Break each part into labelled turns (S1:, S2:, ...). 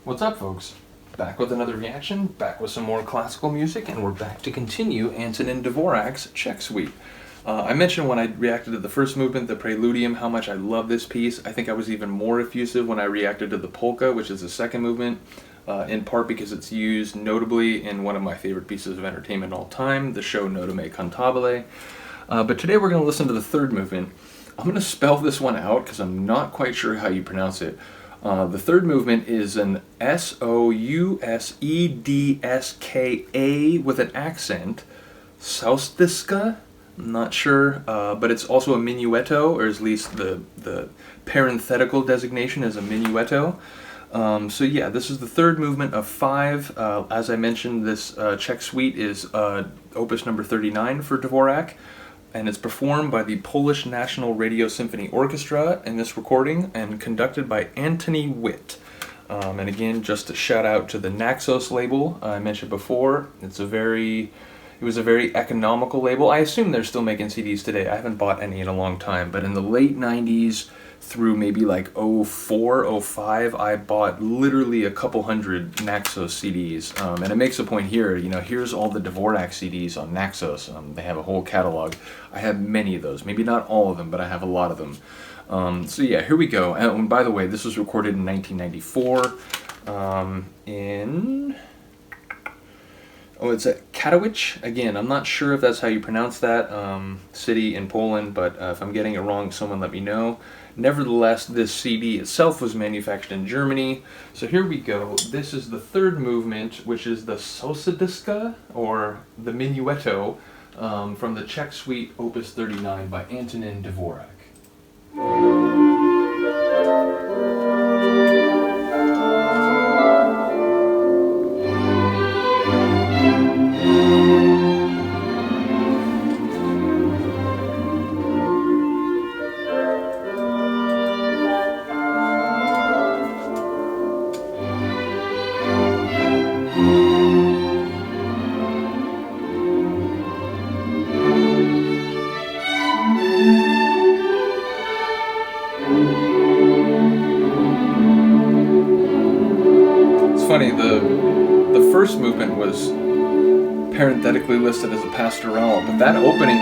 S1: What's up, folks? Back with another reaction, back with some more classical music, and we're back to continue Antonín Dvořák's Czech Suite. I mentioned when I reacted to the first movement, the Preludium, how much I love this piece. I think I was even more effusive when I reacted to the Polka, which is the second movement, in part because it's used notably in one of my favorite pieces of entertainment of all time, the show Nota Me Cantabile. But today we're going to listen to the third movement. I'm going to spell this one out because I'm not quite sure how you pronounce it. The third movement is an Sousedska with an accent. Sousedská? I'm not sure, but it's also a minuetto, or at least the parenthetical designation is a minuetto. So yeah, this is the third movement of 5. As I mentioned, this Czech Suite is opus number 39 for Dvořák, and it's performed by the Polish National Radio Symphony Orchestra in this recording, and conducted by Antoni Witt. And again, just a shout out to the Naxos label I mentioned before. It was a very economical label. I assume they're still making CDs today. I haven't bought any in a long time, but in the late 90s through maybe like 04, 05, I bought literally a couple hundred Naxos CDs. And it makes a point here, here's all the Dvořák CDs on Naxos. They have a whole catalog. I have many of those. Maybe not all of them, but I have a lot of them. So yeah, here we go. And by the way, this was recorded in 1994 it's at Katowice. Again, I'm not sure if that's how you pronounce that city in Poland, but if I'm getting it wrong, someone let me know. Nevertheless, this CD itself was manufactured in Germany. So here we go. This is the third movement, which is the Sousedská, or the Minuetto, from the Czech Suite, Opus 39 by Antonín Dvořák. Funny, the first movement was parenthetically listed as a pastoral, but that opening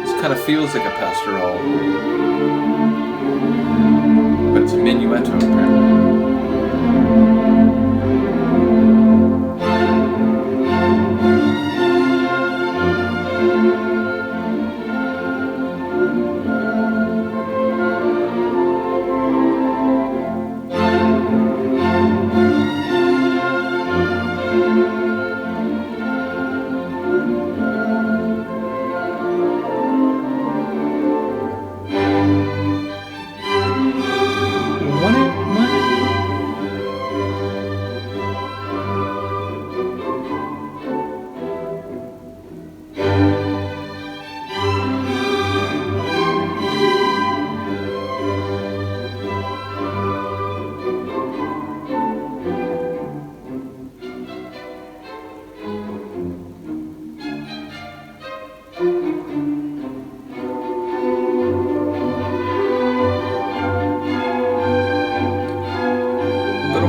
S1: just kind of feels like a pastoral. But it's a minuetto apparently.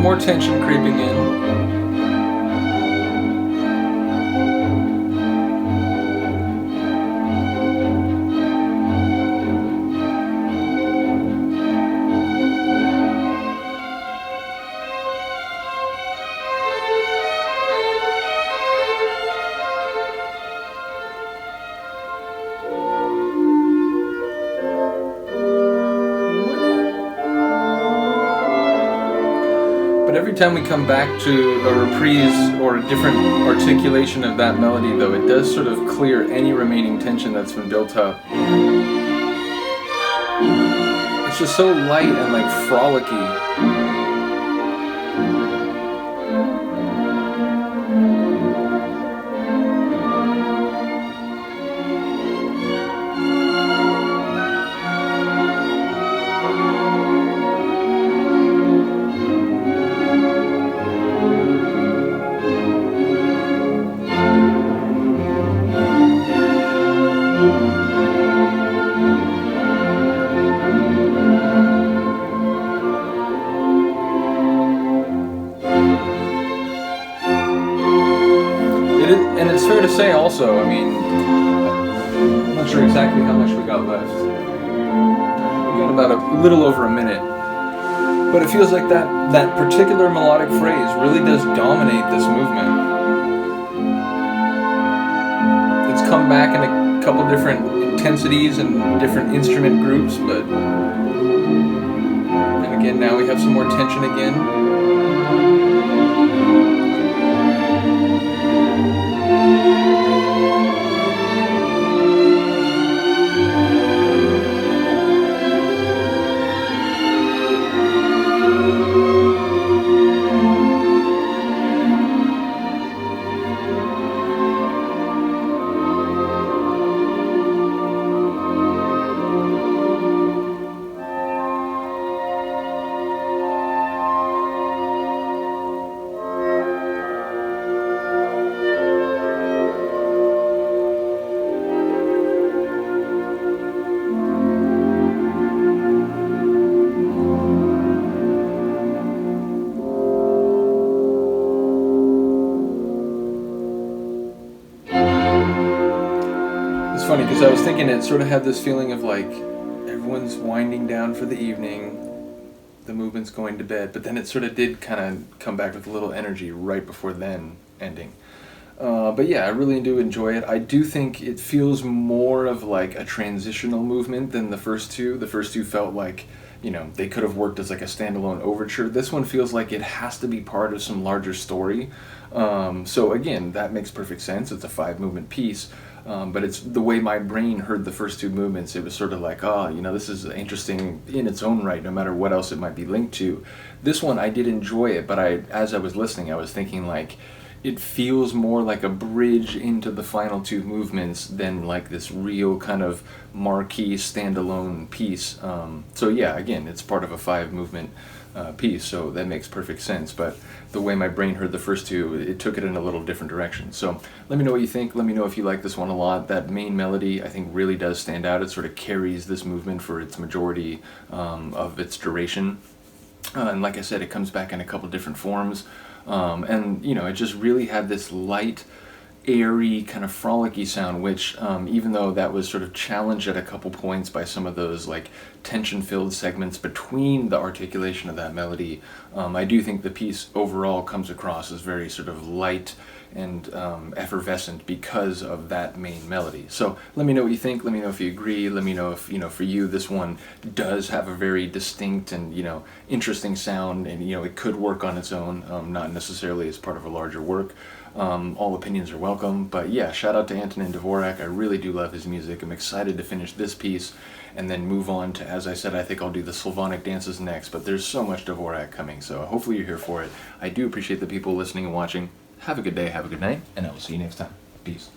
S1: More tension creeping in. Every time we come back to a reprise or a different articulation of that melody, though, it does sort of clear any remaining tension that's been built up. It's just so light and like frolicky. to say also, I mean, I'm not sure exactly how much we got left. We got about a little over a minute. But it feels like that particular melodic phrase really does dominate this movement. It's come back in a couple different intensities and different instrument groups, but... And again, now we have some more tension again. Funny because I was thinking it sort of had this feeling of like everyone's winding down for the evening, the movement's going to bed, but then it sort of did kind of come back with a little energy right before then ending. But yeah, I really do enjoy it. I do think it feels more of like a transitional movement than the first two. The first two felt like, you know, they could have worked as like a standalone overture. This one feels like it has to be part of some larger story. So again, that makes perfect sense. It's a 5-movement piece. But it's the way my brain heard the first two movements. It was sort of like, oh, you know, this is interesting in its own right, no matter what else it might be linked to. This one, I did enjoy it, but as I was listening, I was thinking like, it feels more like a bridge into the final two movements than like this real kind of marquee standalone piece. So yeah, again, it's part of a 5-movement piece, so that makes perfect sense. But the way my brain heard the first two, it took it in a little different direction. So let me know what you think. Let me know if you like this one a lot. That main melody, I think, really does stand out. It sort of carries this movement for its majority of its duration. And like I said, it comes back in a couple different forms. And, you know, it just really had this light, airy, kind of frolicky sound, which even though that was sort of challenged at a couple points by some of those like tension-filled segments between the articulation of that melody, I do think the piece overall comes across as very sort of light and effervescent because of that main melody. So let me know what you think. Let me know if you agree. Let me know if, you know, for you this one does have a very distinct and, you know, interesting sound, and, you know, it could work on its own, not necessarily as part of a larger work. All opinions are welcome, but yeah, shout out to Antonín Dvořák. I really do love his music. I'm excited to finish this piece and then move on to, as I said, I think I'll do the Slavonic dances next, but there's so much Dvořák coming, so hopefully you're here for it. I do appreciate the people listening and watching. Have a good day, have a good night, and I will see you next time. Peace.